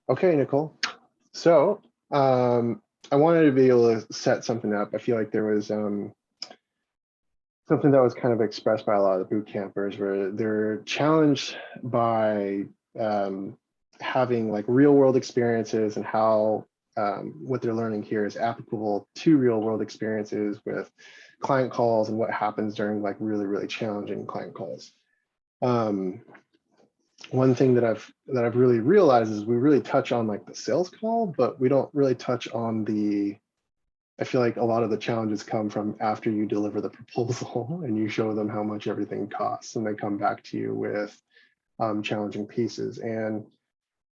Okay, Nicole. So I wanted to be able to set something up. I feel like there was something that was kind of expressed by a lot of the boot campers where they're challenged by having like real world experiences and how what they're learning here is applicable to real world experiences with client calls and what happens during like really challenging client calls. Um, One thing that I've really realized is we really touch on like the sales call, but we don't really touch on the. I feel like a lot of the challenges come from after you deliver the proposal and you show them how much everything costs, and they come back to you with challenging pieces. And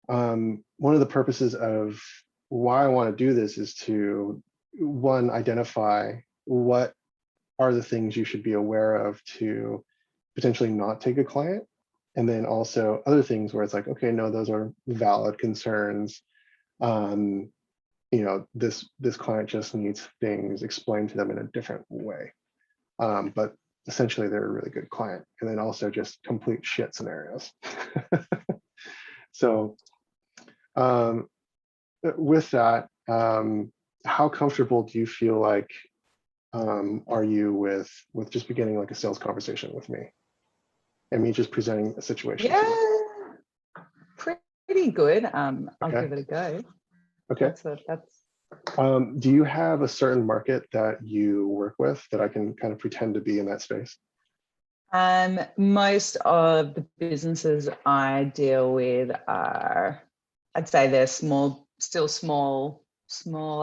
one of the purposes of why I want to do this is to, one, identify what are the things you should be aware of to potentially not take a client. And then also other things where it's like, okay, no, those are valid concerns. Um, this client just needs things explained to them in a different way. But essentially they're a really good client. And then also just complete shit scenarios. So um, with that, how comfortable do you feel like are you with just beginning like a sales conversation with me and me just presenting a situation to you? Yeah, pretty good. I'll Okay. give it a go. Okay. Do you have a certain market that you work with that I can kind of pretend to be in that space? Most of the businesses I deal with are, I'd say they're small, still small,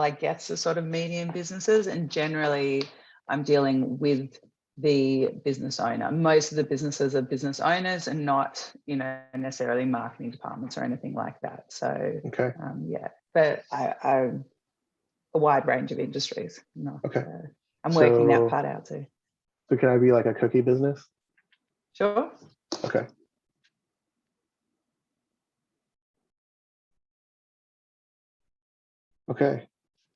I guess, the sort of medium businesses. And generally, I'm dealing with the business owner. Most of the businesses are business owners and not, necessarily marketing departments or anything like that. So, Okay. yeah, but I a wide range of industries. Not, Okay. I'm working that So, part out too. so can I be like a cookie business? Sure. Okay. Okay.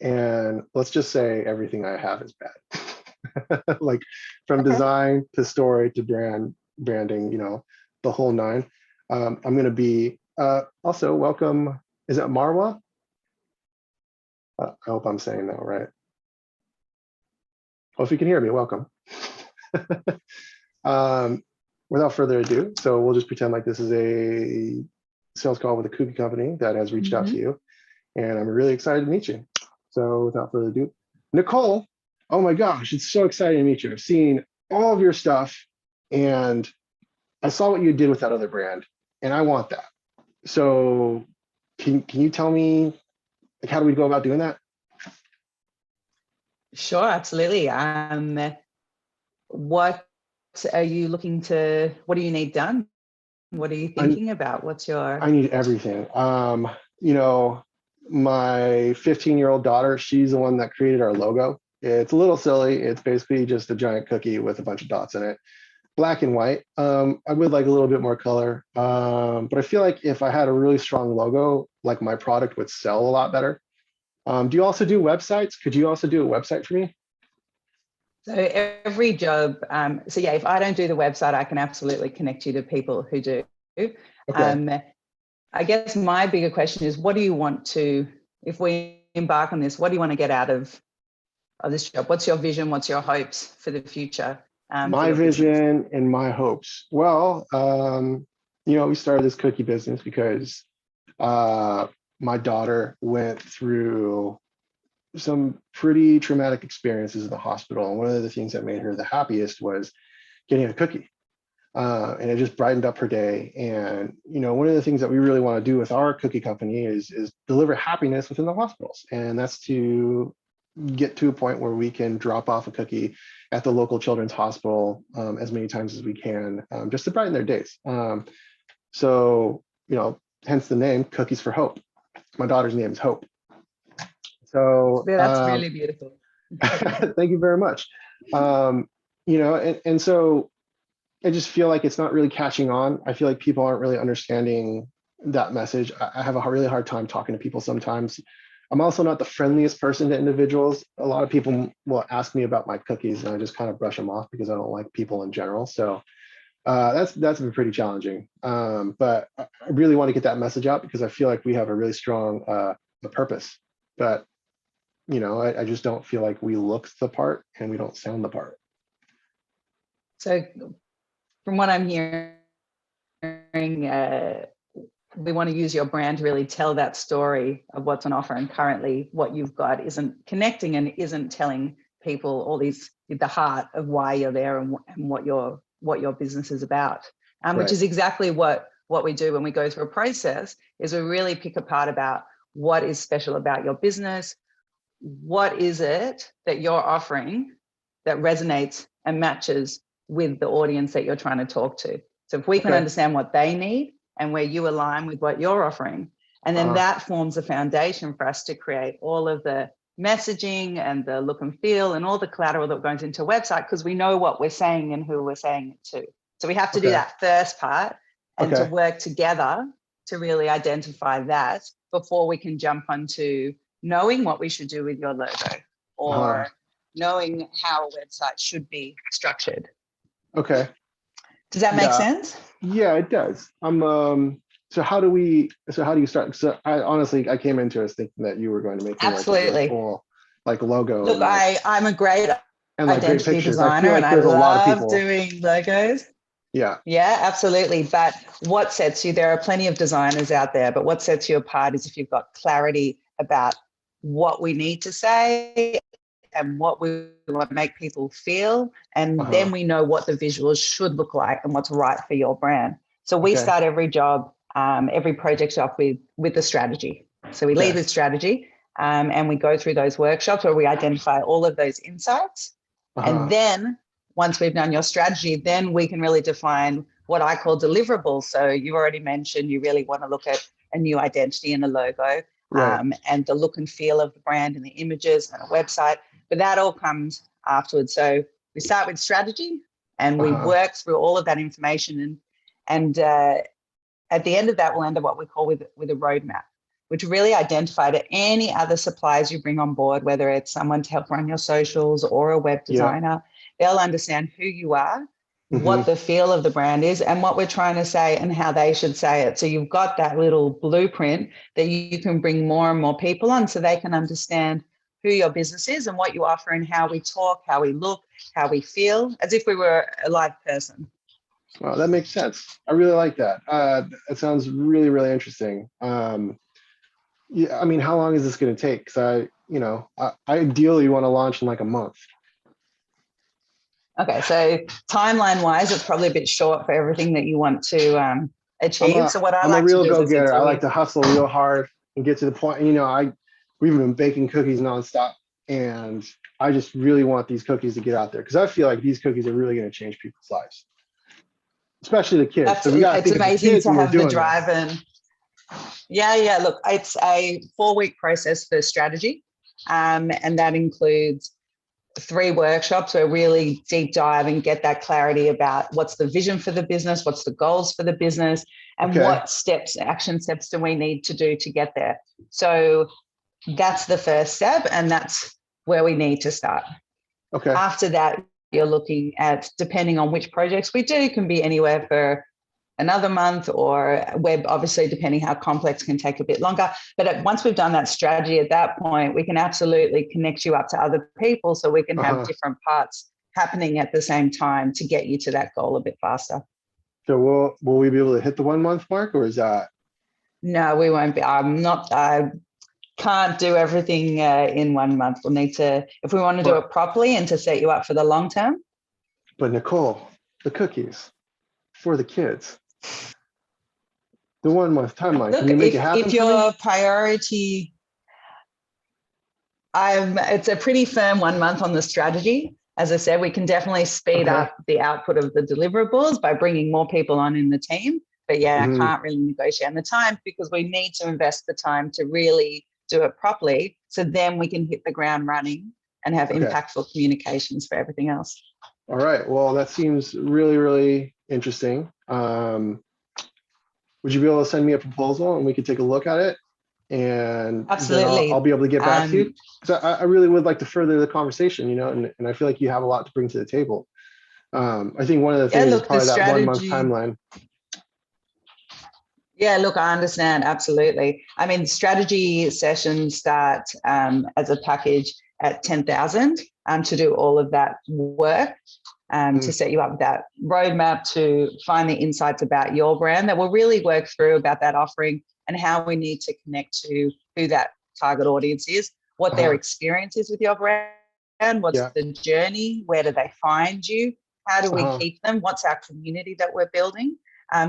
And let's just say everything I have is bad. Like from Okay. design to story to branding, the whole nine. I'm going to be also welcome. Is it Marwa? I hope I'm saying that right. Well, if you can hear me, welcome. um, Without further ado, so we'll just pretend like this is a sales call with a cookie company that has reached out to you, and I'm really excited to meet you. So without further ado, Nicole, oh my gosh, it's so exciting to meet you. I've seen all of your stuff, and I saw what you did with that other brand, and I want that. So can you tell me, like, how do we go about doing that? Sure, absolutely. What are you what do you need done? What are you I, thinking about? What's your, I need everything. You know, my 15-year-old daughter, she's the one that created our logo. It's a little silly. It's basically just a giant cookie with a bunch of dots in it, black and white. I would like a little bit more color, but I feel like if I had a really strong logo, like my product would sell a lot better. Do you also do websites? Could you also do a website for me? so every job, so yeah, if I don't do the website, I can absolutely connect you to people who do. Okay. Um, I guess my bigger question is, what do you want to, if we embark on this, what do you want to get out of this job? What's your vision? What's your hopes for the future for My your business? vision and my hopes. Well, we started this cookie business because uh, my daughter went through some pretty traumatic experiences in the hospital. And one of the things that made her the happiest was getting a cookie. And it just brightened up her day. And one of the things that we really want to do with our cookie company is deliver happiness within the hospitals, and that's to get to a point where we can drop off a cookie at the local children's hospital as many times as we can, just to brighten their days. So hence the name Cookies for Hope. My daughter's name is Hope. So Yeah, that's really beautiful. thank you very much. And so I just feel like it's not really catching on. I feel like people aren't really understanding that message. I have a really hard time talking to people sometimes. I'm also not the friendliest person to individuals. A lot of people will ask me about my cookies, and I just kind of brush them off because I don't like people in general. So That's been pretty challenging. But I really want to get that message out because I feel like we have a really strong purpose. But I just don't feel like we look the part and we don't sound the part. So from what I'm hearing, we want to use your brand to really tell that story of what's on offer, and currently what you've got isn't connecting and isn't telling people all these, the heart of why you're there and what your business is about. Which is exactly what we do when we go through a process, is we really pick apart about what is special about your business. What is it that you're offering that resonates and matches with the audience that you're trying to talk to? So if we can understand what they need and where you align with what you're offering, and then that forms a foundation for us to create all of the messaging and the look and feel and all the collateral that goes into a website, because we know what we're saying and who we're saying it to. So we have to do that first part and to work together to really identify that before we can jump onto knowing what we should do with your logo or knowing how a website should be structured. Okay. Does that make sense? Yeah, it does. So how do you start? So I came into it thinking that you were going to make absolutely like a really cool logo. Look, I'm a great identity great designer, like and I there's a lot of love people doing logos. Yeah, absolutely. But what sets you, there are plenty of designers out there, but what sets you apart is if you've got clarity about what we need to say and what we want to make people feel. And then we know what the visuals should look like and what's right for your brand. So we start every job, every project off with the strategy. So we lead with strategy, and we go through those workshops where we identify all of those insights. And then once we've done your strategy, then we can really define what I call deliverables. So you already mentioned you really want to look at a new identity and a logo, and the look and feel of the brand and the images and a website. But that all comes afterwards. So we start with strategy and we work through all of that information. And at the end of that, we'll end up what we call with a roadmap, which really identify to any other suppliers you bring on board, whether it's someone to help run your socials or a web designer, they'll understand who you are, what the feel of the brand is, and what we're trying to say and how they should say it. So you've got that little blueprint that you can bring more and more people on so they can understand who your business is and what you offer and how we talk, how we look, how we feel, as if we were a live person. Well, that makes sense. I really like that. It sounds really, really interesting. Yeah, I mean, how long is this going to take? Because I ideally want to launch in like a month. Okay, so timeline wise, it's probably a bit short for everything that you want to achieve. So what I like I'm a real to do go-getter. I like to hustle real hard and get to the point. We've been baking cookies nonstop, and I just really want these cookies to get out there because I feel like these cookies are really going to change people's lives, especially the kids. So we got to think of the kids when we're doing drive this. Yeah. Look, it's a 4-week process for strategy, and that includes 3 workshops where really deep dive and get that clarity about what's the vision for the business, what's the goals for the business, and what action steps do we need to do to get there. So that's the first step, and that's where we need to start. After that, you're looking at, depending on which projects we do, can be anywhere for another month, or web, obviously, depending how complex, can take a bit longer. But once we've done that strategy, at that point, we can absolutely connect you up to other people so we can have different parts happening at the same time to get you to that goal a bit faster. So will we be able to hit the 1 month mark, or is that? No, we won't be. I can't do everything in 1 month. We'll need to, if we want to do it properly and to set you up for the long term. But Nicole, the cookies for the kids. The 1 month timeline. Look, can you make it happen? If your priority, it's a pretty firm 1 month on the strategy. As I said, we can definitely speed up the output of the deliverables by bringing more people on in the team. But I can't really negotiate on the time because we need to invest the time to really do it properly. So then we can hit the ground running and have impactful communications for everything else. All right. Well, that seems really, really interesting. Would you be able to send me a proposal and we could take a look at it? And absolutely, I'll be able to get back to you. So I really would like to further the conversation, and I feel like you have a lot to bring to the table. I think one of the Yeah, things is look, the probably that 1 month strategy. timeline. Yeah, look, I understand. Absolutely. I mean, strategy sessions start as a package at 10,000 to do all of that work, to set you up with that roadmap, to find the insights about your brand that will really work through about that offering and how we need to connect to who that target audience is, what their experience is with your brand, what's Yeah. the journey, where do they find you, how do we Uh-huh. keep them, what's our community that we're building.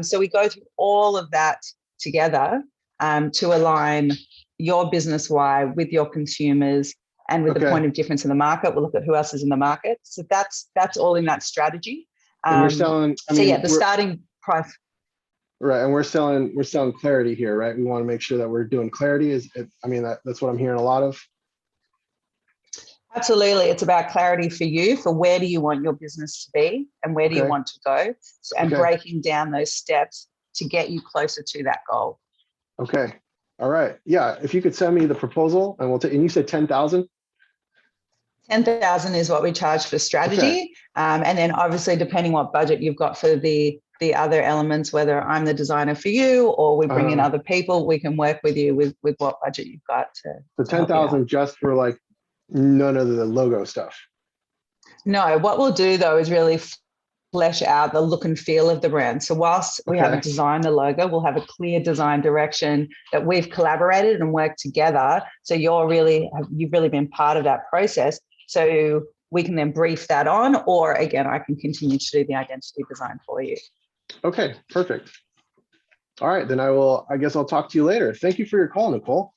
So we go through all of that together to align your business why with your consumers and with the Okay. point of difference in the market. We'll look at who else is in the market. So that's all in that strategy. And you're selling, I So mean, yeah, the starting price. right. And we're selling clarity here, right? We want to make sure that we're doing clarity. I mean, that's what I'm hearing a lot of. Absolutely. It's about clarity for you, for where do you want your business to be and where do you want to go, and breaking down those steps to get you closer to that goal. Okay. All right. Yeah. If you could send me the proposal and we'll take, and you said 10,000? 10,000 is what we charge for strategy. And then obviously depending what budget you've got for the other elements, whether I'm the designer for you or we bring in other people, we can work with you with what budget you've got So 10,000 just for like none of the logo stuff. No, what we'll do though is really flesh out the look and feel of the brand. So whilst we haven't designed the logo, we'll have a clear design direction that we've collaborated and worked together. So you've really been part of that process. So we can then brief that on, or again, I can continue to do the identity design for you. Okay, perfect. All right, then I guess I'll talk to you later. Thank you for your call, Nicole.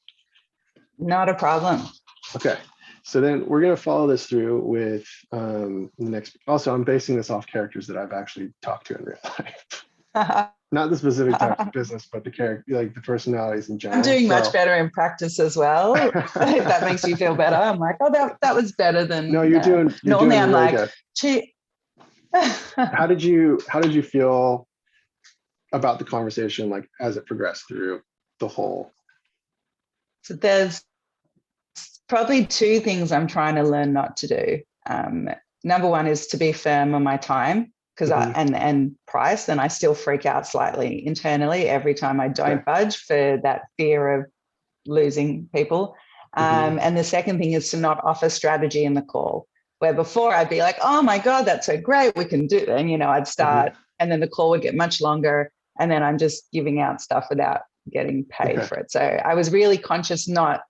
Not a problem. Okay. So then we're going to follow this through with the next. Also, I'm basing this off characters that I've actually talked to in real life. Not the specific types of business, but the character, like the personalities in general. I'm doing much better in practice as well. If that makes you feel better. I'm like, oh, that was better than. No, you're doing. Normally, I'm really like, good. gee. How did you feel about the conversation, like as it progressed through the whole? So there's probably two things I'm trying to learn not to do. Number one is to be firm on my time, because and price, and I still freak out slightly internally every time I don't budge for that fear of losing people. And the second thing is to not offer strategy in the call, where before I'd be like, oh my God, that's so great, we can do, and I'd start, and then the call would get much longer, and then I'm just giving out stuff without getting paid for it. So I was really conscious not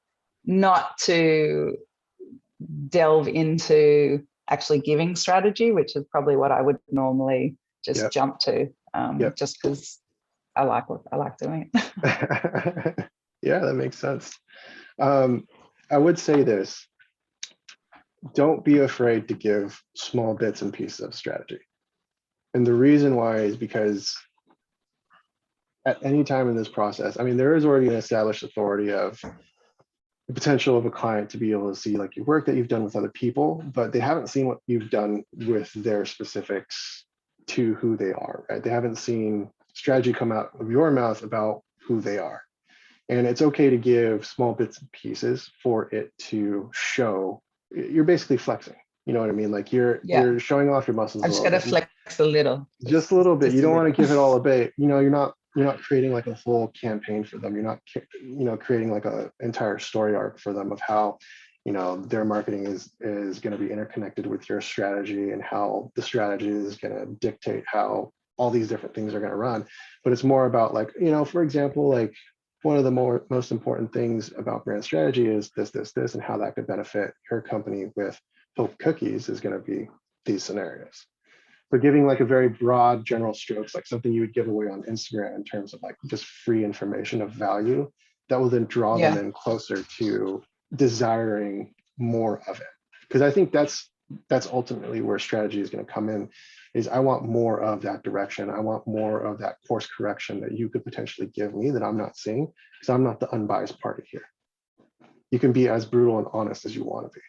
to delve into actually giving strategy, which is probably what I would normally just jump to, just because I like doing it. Yeah, that makes sense. I would say this: don't be afraid to give small bits and pieces of strategy. And the reason why is because at any time in this process, I mean, there is already an established authority of the potential of a client to be able to see like your work that you've done with other people, but they haven't seen what you've done with their specifics to who they are, right? They haven't seen strategy come out of your mouth about who they are. And it's okay to give small bits and pieces for it to show. You're basically flexing. You know what I mean? Like you're showing off your muscles. I just got to flex a little. Just a little bit. You don't want to give it all away. You're not creating like a whole campaign for them. You're not, creating like an entire story arc for them of how, their marketing is going to be interconnected with your strategy and how the strategy is going to dictate how all these different things are going to run. But it's more about like, for example, like one of the most important things about brand strategy is this, and how that could benefit your company with Hope Cookies is going to be these scenarios. But giving like a very broad general strokes, like something you would give away on Instagram in terms of like just free information of value that will then draw them in closer to desiring more of it. Because I think that's ultimately where strategy is going to come in, is I want more of that direction. I want more of that course correction that you could potentially give me that I'm not seeing, because I'm not the unbiased party here. You can be as brutal and honest as you want to be.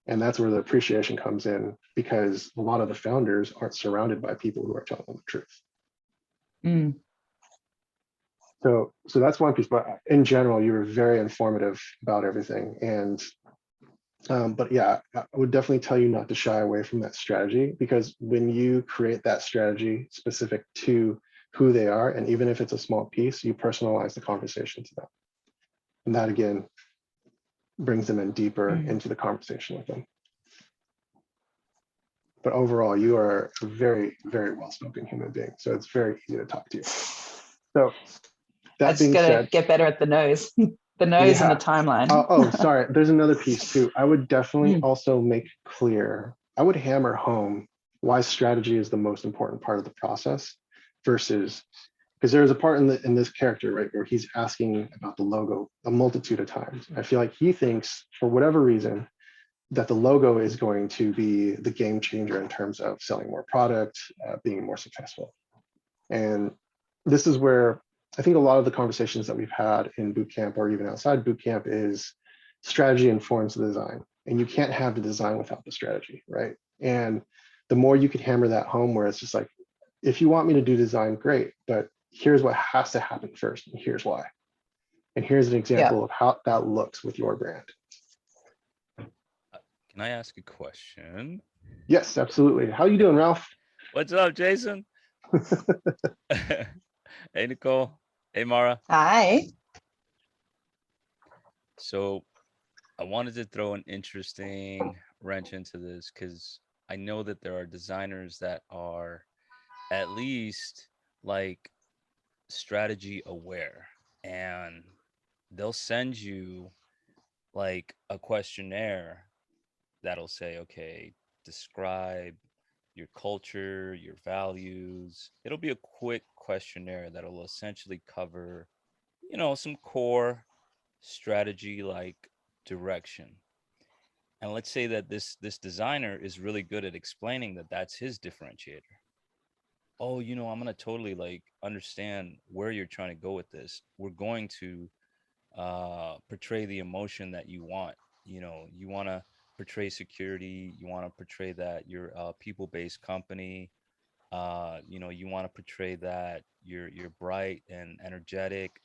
And that's where the appreciation comes in, because a lot of the founders aren't surrounded by people who are telling them the truth. So that's one piece. But in general, you were very informative about everything. And But yeah, I would definitely tell you not to shy away from that strategy, because when you create that strategy specific to who they are, and even if it's a small piece, you personalize the conversation to them. And that again brings them in deeper Mm. into the conversation with them. But overall, you are a very, very well-spoken human being. So it's very easy to talk to you. So I that just being gotta said, get better at the nose, the nose and the yeah. timeline. Sorry. There's another piece too. I would definitely Mm. also make clear, I would hammer home why strategy is the most important part of the process versus, because there's a part in this character, right, where he's asking about the logo a multitude of times. I feel like he thinks, for whatever reason, that the logo is going to be the game changer in terms of selling more product, being more successful. And this is where I think a lot of the conversations that we've had in boot camp or even outside boot camp is strategy informs the design. And you can't have the design without the strategy, right? And the more you can hammer that home, where it's just like, if you want me to do design, great, but here's what has to happen first, and here's why. And here's an Yeah. example of how that looks with your brand. Can I ask a question? Yes, absolutely. How you doing, Ralph? What's up, Jason? Hey, Nicole. Hey, Mara. Hi. So I wanted to throw an interesting wrench into this because I know that there are designers that are at least like strategy aware, and they'll send you like a questionnaire that'll say, okay, describe your culture, your values. It'll be a quick questionnaire that'll essentially cover, some core strategy like direction. And let's say that this designer is really good at explaining that that's his differentiator. Oh, I'm going to totally like understand where you're trying to go with this. We're going to portray the emotion that you want. You want to portray security. You want to portray that you're a people-based company. You want to portray that you're bright and energetic,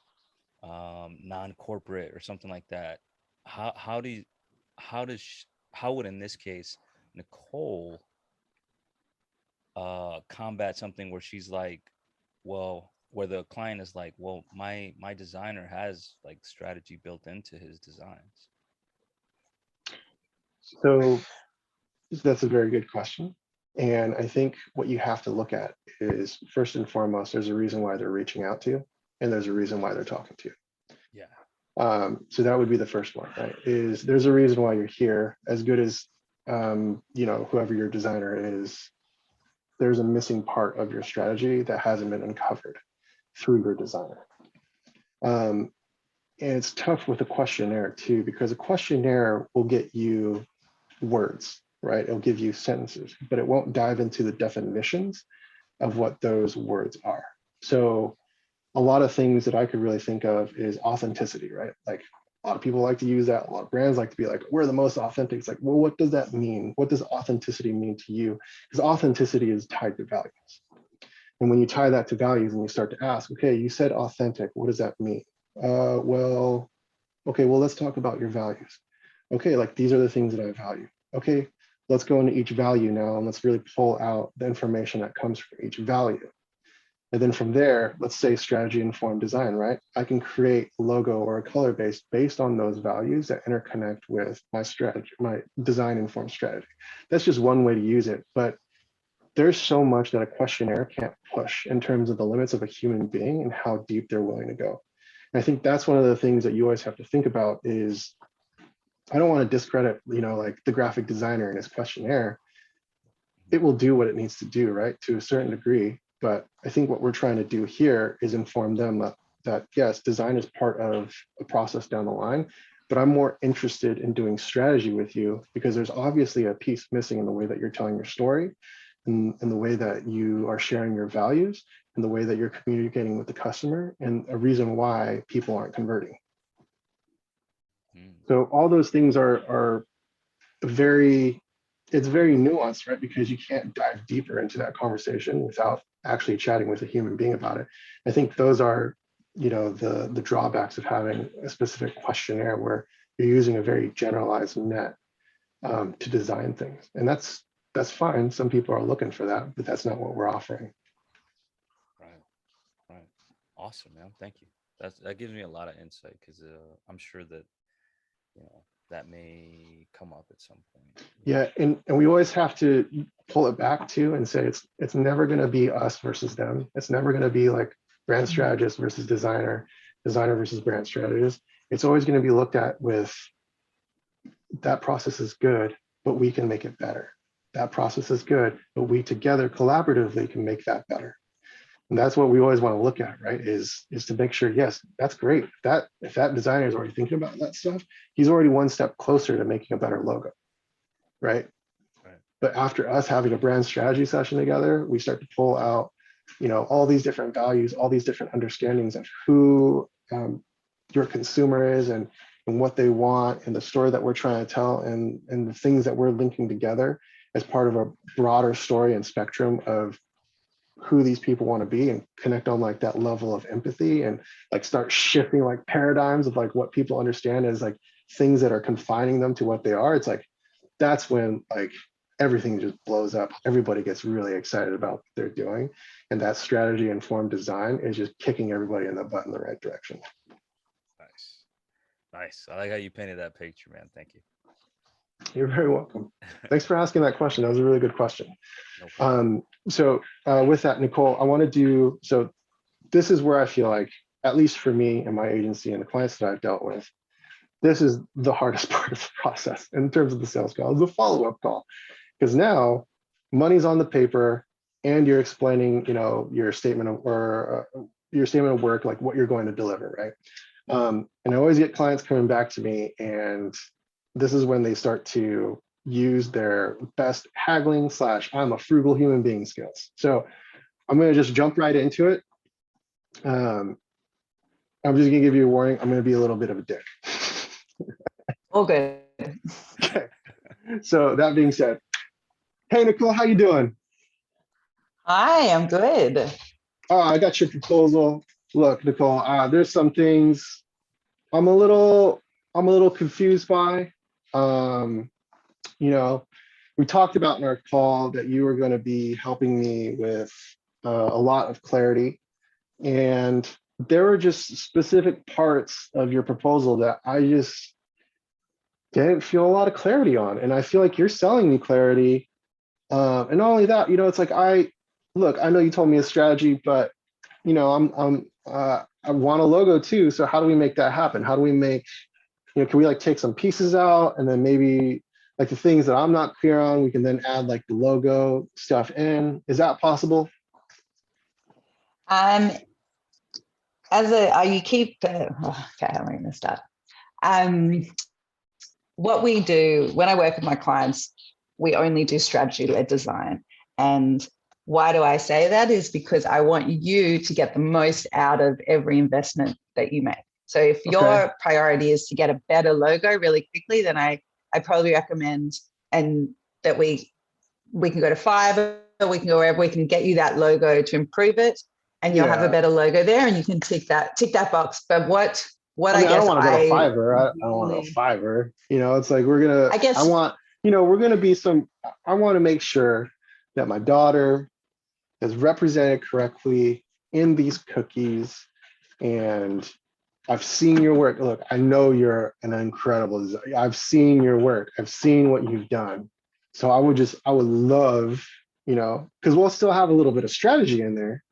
non-corporate or something like that. How do you, how does sh- how would in this case Nicole combat something where she's like, well, where the client is like, well, my designer has like strategy built into his designs. So that's a very good question. And I think what you have to look at is, first and foremost, there's a reason why they're reaching out to you, and there's a reason why they're talking to you. Yeah. So that would be the first one, right? Is there's a reason why you're here. As good as whoever your designer is, there's a missing part of your strategy that hasn't been uncovered through your designer. Um, and it's tough with a questionnaire too, because a questionnaire will get you words, right? It'll give you sentences, but it won't dive into the definitions of what those words are. So a lot of things that I could really think of is authenticity, right? Like a lot of people like to use that. A lot of brands like to be like, we're the most authentic. It's like, well, what does that mean? What does authenticity mean to you? Because authenticity is tied to values. And when you tie that to values and you start to ask, okay, you said authentic, what does that mean? Well, okay, well, let's talk about your values. Okay, like these are the things that I value. Okay, let's go into each value now and let's really pull out the information that comes from each value. And then from there, let's say strategy informed design, right? I can create a logo or a color base based on those values that interconnect with my strategy, my design informed strategy. That's just one way to use it. But there's so much that a questionnaire can't push in terms of the limits of a human being and how deep they're willing to go. And I think that's one of the things that you always have to think about is, I don't want to discredit, like the graphic designer and his questionnaire. It will do what it needs to do, right? To a certain degree. But I think what we're trying to do here is inform them that yes, design is part of a process down the line, but I'm more interested in doing strategy with you because there's obviously a piece missing in the way that you're telling your story and the way that you are sharing your values and the way that you're communicating with the customer, and a reason why people aren't converting. So all those things are very, it's very nuanced, right? Because you can't dive deeper into that conversation without actually chatting with a human being about it. I think those are, the drawbacks of having a specific questionnaire where you're using a very generalized net to design things. And that's fine. Some people are looking for that, but that's not what we're offering. Right. Right. Awesome, man. Thank you. That gives me a lot of insight because I'm sure that that may come up at some point. Yeah, and we always have to pull it back too and say it's never going to be us versus them. It's never going to be like brand strategist versus designer versus brand strategist. It's always going to be looked at with that process is good, but we can make it better. That process is good, but we together collaboratively can make that better. And that's what we always want to look at, right? Is to make sure, yes, that's great. If that designer is already thinking about that stuff, he's already one step closer to making a better logo, right? Right. But after us having a brand strategy session together, we start to pull out, all these different values, all these different understandings of who your consumer is and what they want and the story that we're trying to tell and the things that we're linking together as part of a broader story and spectrum of who these people want to be, and connect on like that level of empathy and like start shifting like paradigms of like what people understand as like things that are confining them to what they are. It's like, that's when like everything just blows up. Everybody gets really excited about what they're doing. And that strategy informed design is just kicking everybody in the butt in the right direction. Nice. Nice. I like how you painted that picture, man. Thank you. You're very welcome. Thanks for asking that question. That was a really good question. No problem. So with that, Nicole, I want to do, so this is where I feel like, at least for me and my agency and the clients that I've dealt with, this is the hardest part of the process in terms of the sales call, the follow-up call. Because now money's on the paper and you're explaining, your statement of, or your statement of work, like what you're going to deliver, right? And I always get clients coming back to me, and this is when they start to use their best haggling / I'm a frugal human being skills. So I'm going to just jump right into it. I'm just going to give you a warning. I'm going to be a little bit of a dick. All good. Okay. So that being said, hey, Nicole, how you doing? Hi, I'm good. Oh, I got your proposal. Look, Nicole, there's some things I'm a little confused by. We talked about in our call that you were going to be helping me with a lot of clarity, and there were just specific parts of your proposal that I just didn't feel a lot of clarity on, and I feel like you're selling me clarity. And not only that, it's like I know you told me a strategy, but I want a logo too. So how do we make that happen? How do we make, can we like take some pieces out and then maybe like the things that I'm not clear on, we can then add like the logo stuff in. Is that possible? Okay, how am I going to start? What we do when I work with my clients, we only do strategy-led design. And why do I say that? Is because I want you to get the most out of every investment that you make. So if your priority is to get a better logo really quickly, then I probably recommend and that we can go to Fiverr, we can go wherever, we can get you that logo to improve it, and you'll have a better logo there, and you can tick that box. But what I guess I don't want to go to Fiverr. I don't want to go to Fiverr. It's like we're gonna be I want to make sure that my daughter is represented correctly in these cookies. And I've seen your work. Look, I know you're an incredible designer. I've seen your work. I've seen what you've done. So I would love, because we'll still have a little bit of strategy in there,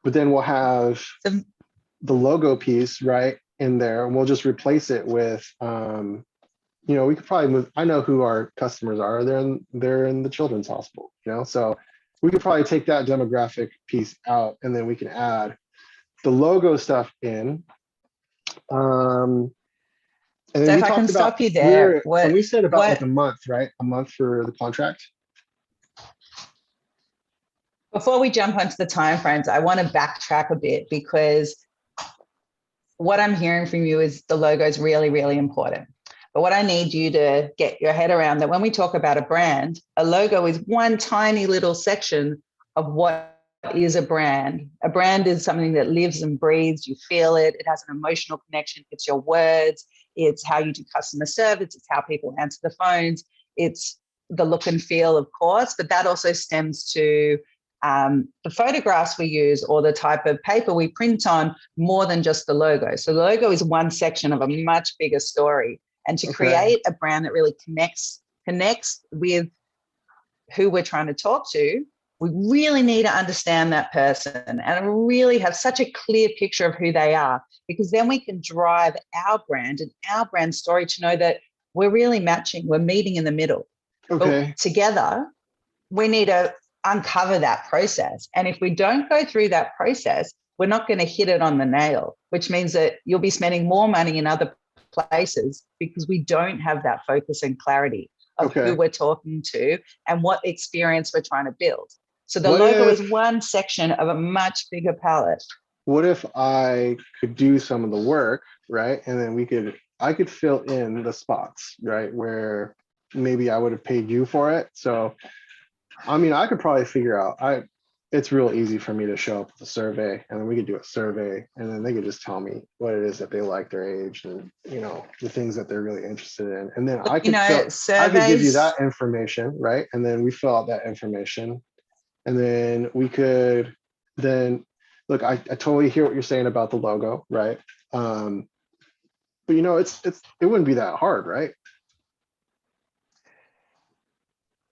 but then we'll have the logo piece right in there, and we'll just replace it with, we could probably move. I know who our customers are. They're in the children's hospital, so we could probably take that demographic piece out, and then we can add the logo stuff in. And then so if I can stop you there, and we said about like a month, right? A month for the contract. Before we jump onto the timeframes, I want to backtrack a bit, because what I'm hearing from you is the logo is really, really important. But what I need you to get your head around, that when we talk about a brand, a logo is one tiny little section of what is a brand. A brand is something that lives and breathes. You feel it. It has an emotional connection. It's your words. it's how you do customer service, it's how people answer the phones, it's the look and feel, of course, but that also stems to the photographs we use or the type of paper we print on, more than just the logo. So the logo is one section of a much bigger story. And to create a brand that really connects with who we're trying to talk to, we really need to understand that person and really have such a clear picture of who they are, because then we can drive our brand and our brand story to know that we're really matching, we're meeting in the middle. Okay. But together, we need to uncover that process. And if we don't go through that process, we're not going to hit it on the nail, which means that you'll be spending more money in other places because we don't have that focus and clarity of who we're talking to and what experience we're trying to build. So the logo is one section of a much bigger palette. What if I could do some of the work, right? And then I could fill in the spots, right? Where maybe I would have paid you for it. So, I mean, I could probably figure out, it's real easy for me to show up with a survey, and then we could do a survey, and then they could just tell me what it is that they like, their age, and, you know, the things that they're really interested in. And then I could give you that information, right? And then we fill out that information. And then we could look, I totally hear what you're saying about the logo, right? But you know, it wouldn't be that hard, right?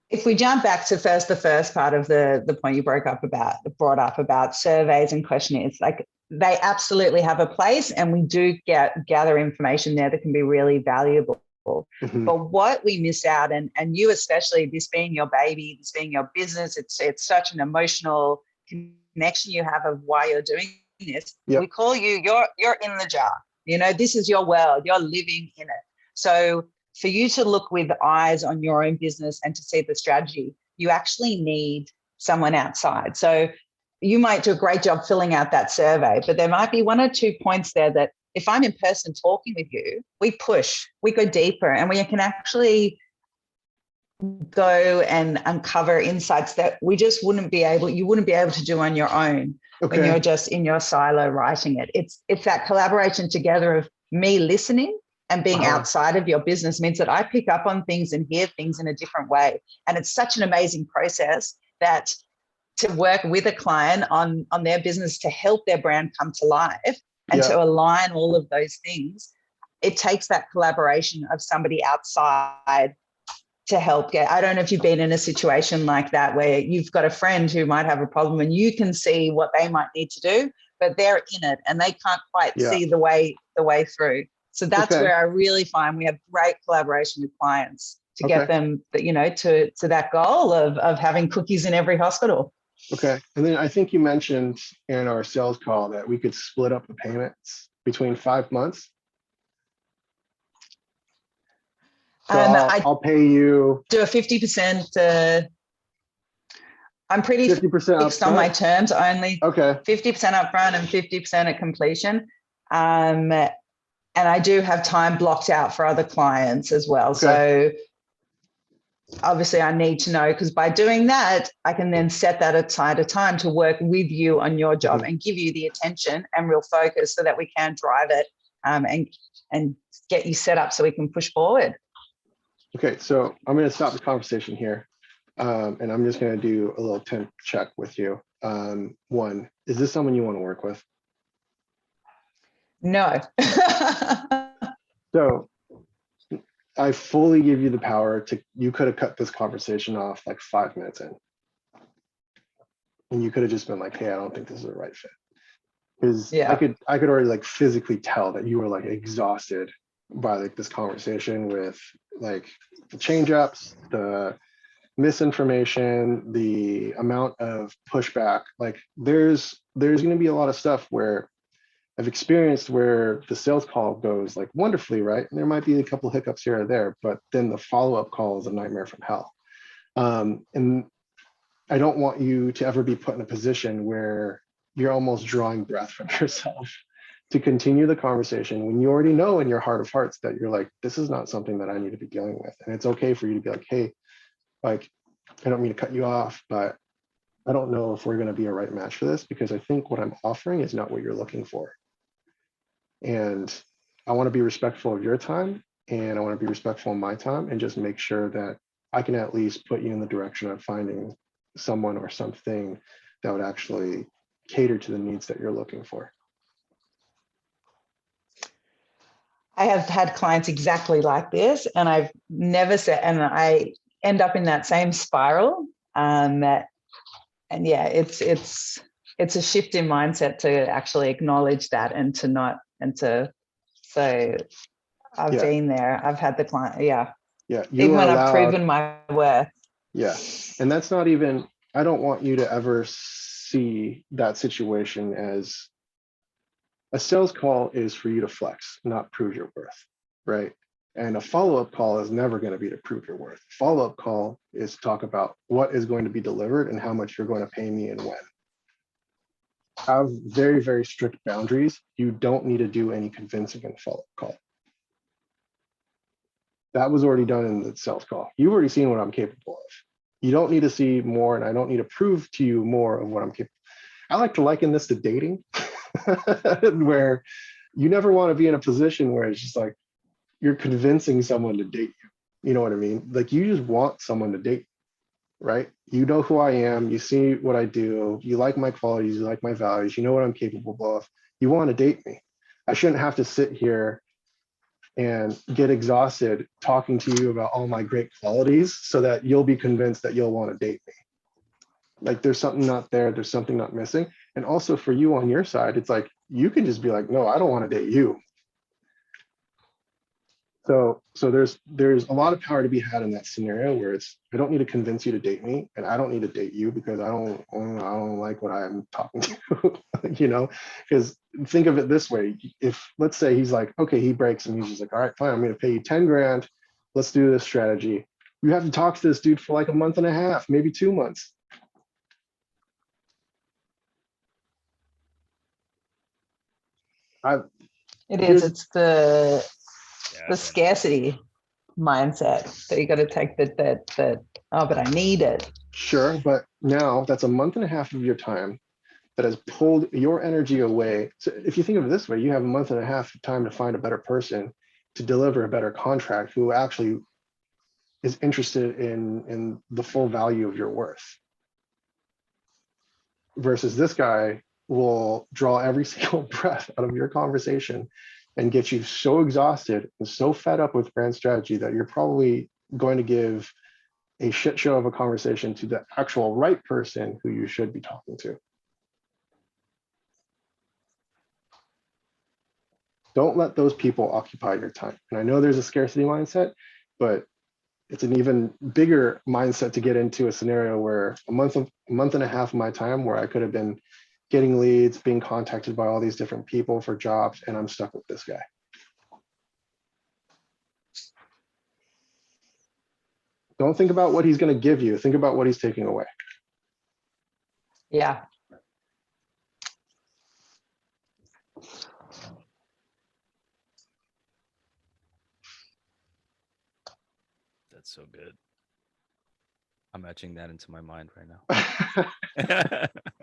If we jump back to the first part of the point you brought up about surveys and questionnaires, like they absolutely have a place, and we do gather information there that can be really valuable. Mm-hmm. But what we miss out, and you especially, this being your baby, this being your business, it's such an emotional connection you have of why you're doing this. Yep. We call you, you're in the jar. You know, this is your world. You're living in it. So for you to look with eyes on your own business and to see the strategy, you actually need someone outside. So you might do a great job filling out that survey, but there might be one or two points there that if I'm in person talking with you, we go deeper, and we can actually go and uncover insights that you wouldn't be able to do on your own when you're just in your silo writing it. It's that collaboration together of me listening and being outside of your business means that I pick up on things and hear things in a different way. And it's such an amazing process that to work with a client on their business to help their brand come to life and to align all of those things, it takes that collaboration of somebody outside to help get. I don't know if you've been in a situation like that where you've got a friend who might have a problem and you can see what they might need to do, but they're in it and they can't quite see the way through. So that's where I really find we have great collaboration with clients to get them, you know, to that goal of having cookies in every hospital. Okay. And then I think you mentioned in our sales call that we could split up the payments between 5 months. So I'll pay you. Do a 50%. I'm pretty 50% fixed on my terms, only 50% upfront and 50% at completion. And I do have time blocked out for other clients as well. So obviously I need to know, because by doing that, I can then set that aside a time to work with you on your job and give you the attention and real focus so that we can drive it and get you set up so we can push forward. Okay, so I'm going to stop the conversation here, and I'm just going to do a little temp check with you. One, is this someone you want to work with? No. So I fully give you the power you could have cut this conversation off like 5 minutes in. And you could have just been like, hey, I don't think this is the right fit. Because I could already like physically tell that you were like exhausted by like this conversation with like the change ups, the misinformation, the amount of pushback. Like there's going to be a lot of stuff where I've experienced where the sales call goes like wonderfully, right? And there might be a couple of hiccups here or there, but then the follow-up call is a nightmare from hell. And I don't want you to ever be put in a position where you're almost drawing breath from yourself to continue the conversation when you already know in your heart of hearts that you're like, this is not something that I need to be dealing with. And it's okay for you to be like, hey, like, I don't mean to cut you off, but I don't know if we're going to be a right match for this, because I think what I'm offering is not what you're looking for. And I want to be respectful of your time, and I want to be respectful of my time, and just make sure that I can at least put you in the direction of finding someone or something that would actually cater to the needs that you're looking for. I have had clients exactly like this, and I've never said, and I end up in that same spiral. And yeah, it's a shift in mindset to actually acknowledge that and to not, and to, so I've Yeah. been there. I've had the client, yeah. Yeah, you Even are when I've allowed. proven my worth. Yeah, and that's not even, I don't want you to ever see that situation as a sales call is for you to flex, not prove your worth, right? And a follow-up call is never going to be to prove your worth. Follow-up call is to talk about what is going to be delivered and how much you're going to pay me and when. Have very, very strict boundaries. You don't need to do any convincing in a follow-up call. That was already done in the sales call. You've already seen what I'm capable of. You don't need to see more, and I don't need to prove to you more of what I'm capable. I like to liken this to dating, where you never want to be in a position where it's just like you're convincing someone to date you. You know what I mean? Like you just want someone to date, right? You know who I am. You see what I do. You like my qualities. You like my values. You know what I'm capable of. You want to date me. I shouldn't have to sit here and get exhausted talking to you about all my great qualities so that you'll be convinced that you'll want to date me. Like there's something not there, there's something not missing. And also for you on your side, it's like, you can just be like, no, I don't want to date you. So there's a lot of power to be had in that scenario where it's, I don't need to convince you to date me, and I don't need to date you because I don't like what I'm talking to, you know, because think of it this way. If let's say he's like, okay, he breaks and he's just like, all right, fine, I'm going to pay you 10 grand. Let's do this strategy. You have to talk to this dude for like a month and a half, maybe 2 months. It Here's- is. It's the Yeah, the scarcity mindset that you got to take that, oh, but I need it. Sure, but now that's a month and a half of your time that has pulled your energy away. So if you think of it this way, you have a month and a half of time to find a better person to deliver a better contract who actually is interested in the full value of your worth. Versus this guy will draw every single breath out of your conversation and get you so exhausted and so fed up with brand strategy that you're probably going to give a shit show of a conversation to the actual right person who you should be talking to. Don't let those people occupy your time. And I know there's a scarcity mindset, but it's an even bigger mindset to get into a scenario where a month and a half of my time where I could have been getting leads, being contacted by all these different people for jobs, and I'm stuck with this guy. Don't think about what he's going to give you. Think about what he's taking away. Yeah. that's so good. I'm etching that into my mind right now.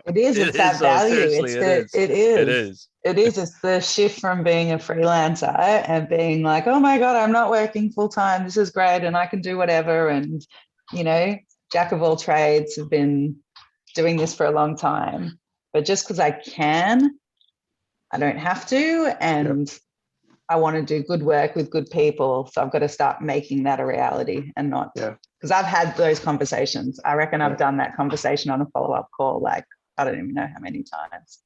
It is. It It's that is, though. value. Seriously, It's it the. is. It is. It is. It is. It's the shift from being a freelancer and being like, oh my God, I'm not working full time. This is great, and I can do whatever. And you know, jack of all trades, have been doing this for a long time. But just because I can, I don't have to. And I want to do good work with good people. So I've got to start making that a reality and not, because I've had those conversations. I reckon I've done that conversation on a follow-up call, like, I don't even know how many times.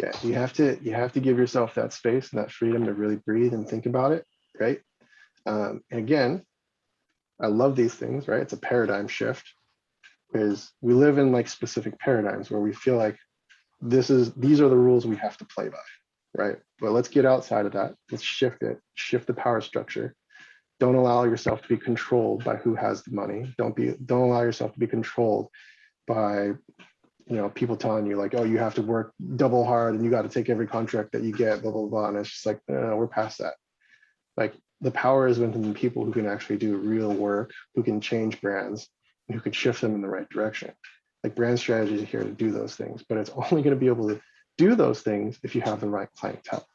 Yeah, you have to give yourself that space and that freedom to really breathe and think about it, right? And again, I love these things, right? It's a paradigm shift because we live in like specific paradigms where we feel like these are the rules we have to play by, right? But let's get outside of that. Let's shift it, shift the power structure. Don't allow yourself to be controlled by who has the money. Don't allow yourself to be controlled by, people telling you like, oh, you have to work double hard and you got to take every contract that you get, blah, blah, blah. And it's just like, no, we're past that. Like the power is within the people who can actually do real work, who can change brands, and who can shift them in the right direction. Like brand strategies are here to do those things, but it's only going to be able to do those things if you have the right clientele.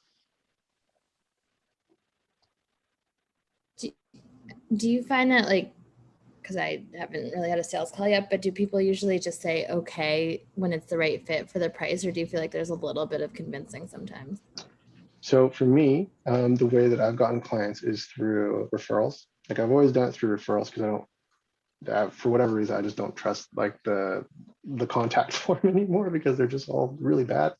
Do you find that like, because I haven't really had a sales call yet, but do people usually just say okay when it's the right fit for the price, or do you feel like there's a little bit of convincing sometimes? So for me, the way that I've gotten clients is through referrals. Like I've always done it through referrals because I don't, for whatever reason, I just don't trust like the contact form anymore because they're just all really bad.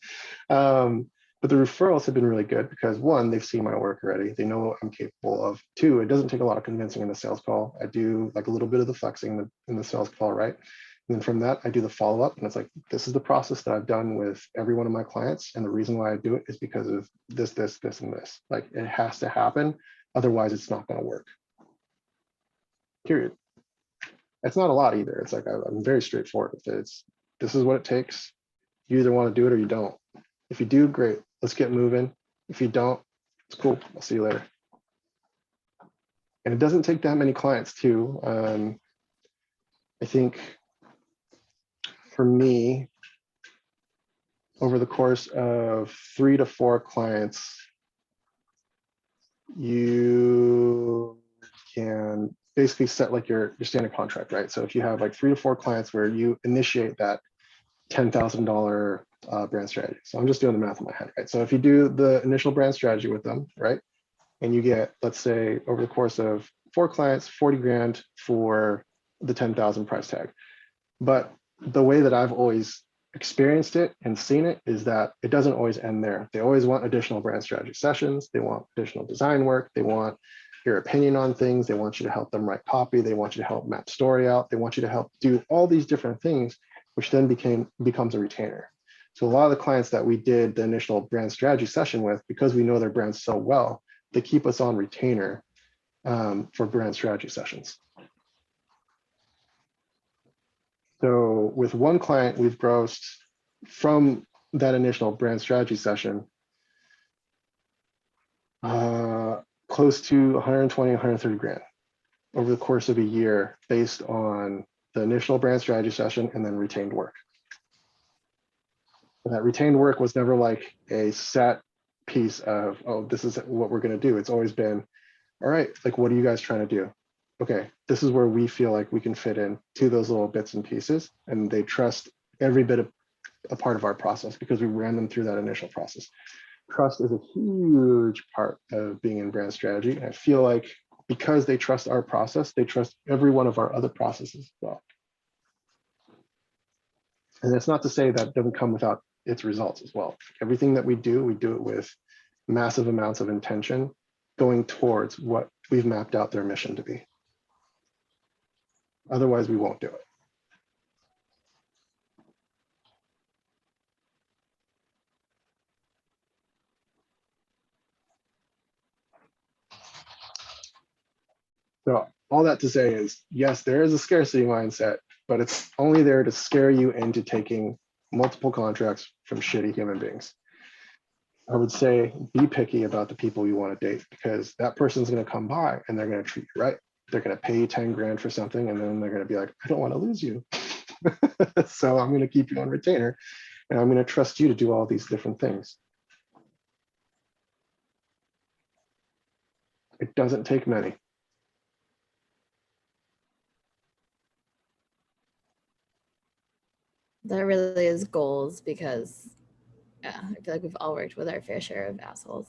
But the referrals have been really good because one, they've seen my work already. They know what I'm capable of. Two, it doesn't take a lot of convincing in the sales call. I do like a little bit of the flexing in the sales call, right? And then from that, I do the follow-up. And it's like, this is the process that I've done with every one of my clients. And the reason why I do it is because of this, this, this, and this. Like it has to happen. Otherwise, it's not going to work. Period. It's not a lot either. It's like I'm very straightforward with it. This is what it takes. You either want to do it or you don't. If you do, great. Let's get moving. If you don't, it's cool. I'll see you later. And it doesn't take that many clients too. I think for me, over the course of 3 to 4 clients, you can basically set like your standard contract, right? So if you have like 3 to 4 clients where you initiate that $10,000 brand strategy. So I'm just doing the math in my head, right? So if you do the initial brand strategy with them, right? And you get, let's say over the course of 4 clients, 40 grand for the 10,000 price tag. But the way that I've always experienced it and seen it is that it doesn't always end there. They always want additional brand strategy sessions. They want additional design work. They want your opinion on things. They want you to help them write copy. They want you to help map story out. They want you to help do all these different things, which then becomes a retainer. So a lot of the clients that we did the initial brand strategy session with, because we know their brands so well, they keep us on retainer for brand strategy sessions. So with one client, we've grossed from that initial brand strategy session close to 120, 130 grand over the course of a year based on the initial brand strategy session and then retained work. And that retained work was never like a set piece of, oh, this is what we're going to do. It's always been, all right, like, what are you guys trying to do? Okay, this is where we feel like we can fit in to those little bits and pieces. And they trust every bit of a part of our process because we ran them through that initial process. Trust is a huge part of being in brand strategy. And I feel like because they trust our process, they trust every one of our other processes as well. And that's not to say that doesn't come without its results as well. Everything that we do it with massive amounts of intention going towards what we've mapped out their mission to be. Otherwise, we won't do it. So all that to say is, yes, there is a scarcity mindset, but it's only there to scare you into taking multiple contracts from shitty human beings. I would say be picky about the people you want to date because that person's going to come by and they're going to treat you right. They're going to pay you 10 grand for something and then they're going to be like, I don't want to lose you. So I'm going to keep you on retainer and I'm going to trust you to do all these different things. It doesn't take many. That really is goals because yeah, I feel like we've all worked with our fair share of assholes.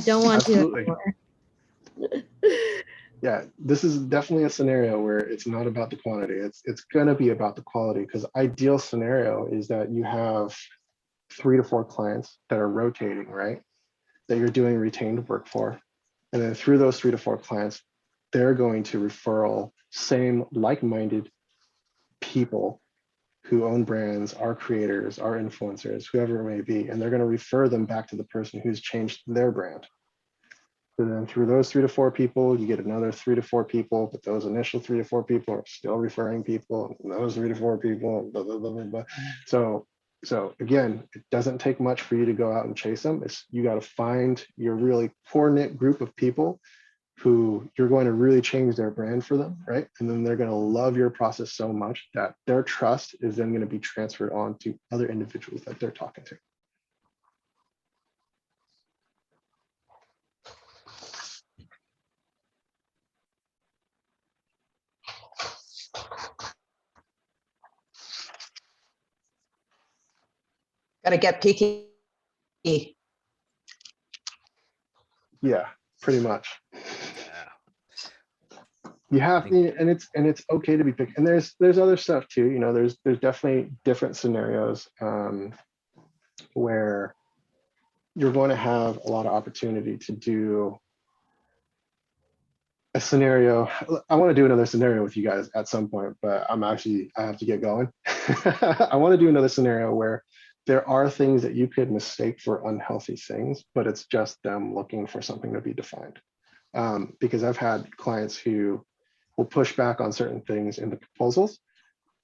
Don't want to anymore. Yeah, this is definitely a scenario where it's not about the quantity. It's gonna be about the quality because ideal scenario is that you have 3 to 4 clients that are rotating, right? That you're doing retained work for. And then through those 3 to 4 clients, they're going to referral same like-minded people who own brands, are creators, are influencers, whoever it may be, and they're going to refer them back to the person who's changed their brand. And then through those 3 to 4 people, you get another 3 to 4 people, but those initial 3 to 4 people are still referring people, and those 3 to 4 people, blah, blah, blah, blah, blah. So again, it doesn't take much for you to go out and chase them. You got to find your really core knit group of people who you're going to really change their brand for them, right? And then they're going to love your process so much that their trust is then going to be transferred on to other individuals that they're talking to. Gotta get picky. Yeah, pretty much. Yeah. You have think- to, and it's okay to be picky. And there's other stuff too. You know, there's definitely different scenarios where you're going to have a lot of opportunity to do a scenario. I want to do another scenario with you guys at some point, but I have to get going. I want to do another scenario where there are things that you could mistake for unhealthy things, but it's just them looking for something to be defined. Because I've had clients who will push back on certain things in the proposals.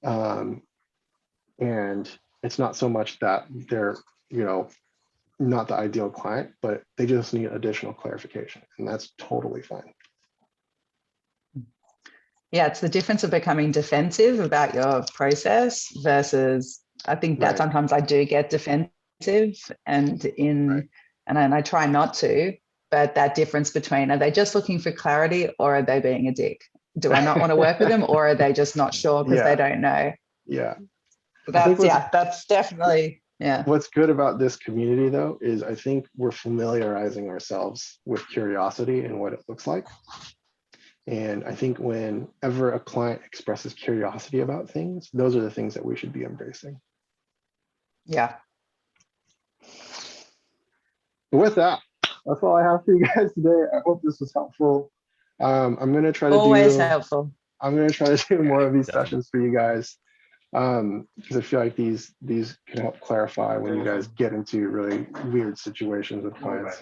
And it's not so much that they're, you know, not the ideal client, but they just need additional clarification, and that's totally fine. Yeah, it's the difference of becoming defensive about your process versus, I think that Right. sometimes I do get defensive and Right. and I try not to, but that difference between, are they just looking for clarity or are they being a dick? Do I not want to work with them, or are they just not sure because Yeah. they don't know? Yeah. That's, yeah, that's definitely, yeah. What's good about this community though, is I think we're familiarizing ourselves with curiosity and what it looks like. And I think whenever a client expresses curiosity about things, those are the things that we should be embracing. Yeah. But with that, that's all I have for you guys today. I hope this was helpful. I'm going to try to Always do, helpful. I'm going to try to do more of these Definitely. sessions for you guys. Because I feel like these can help clarify when you guys get into really weird situations with clients.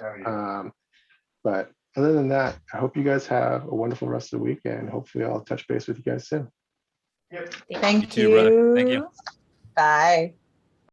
But other than that, I hope you guys have a wonderful rest of the week, and hopefully I'll touch base with you guys soon. Thank You too, brother. Thank you. you. Bye.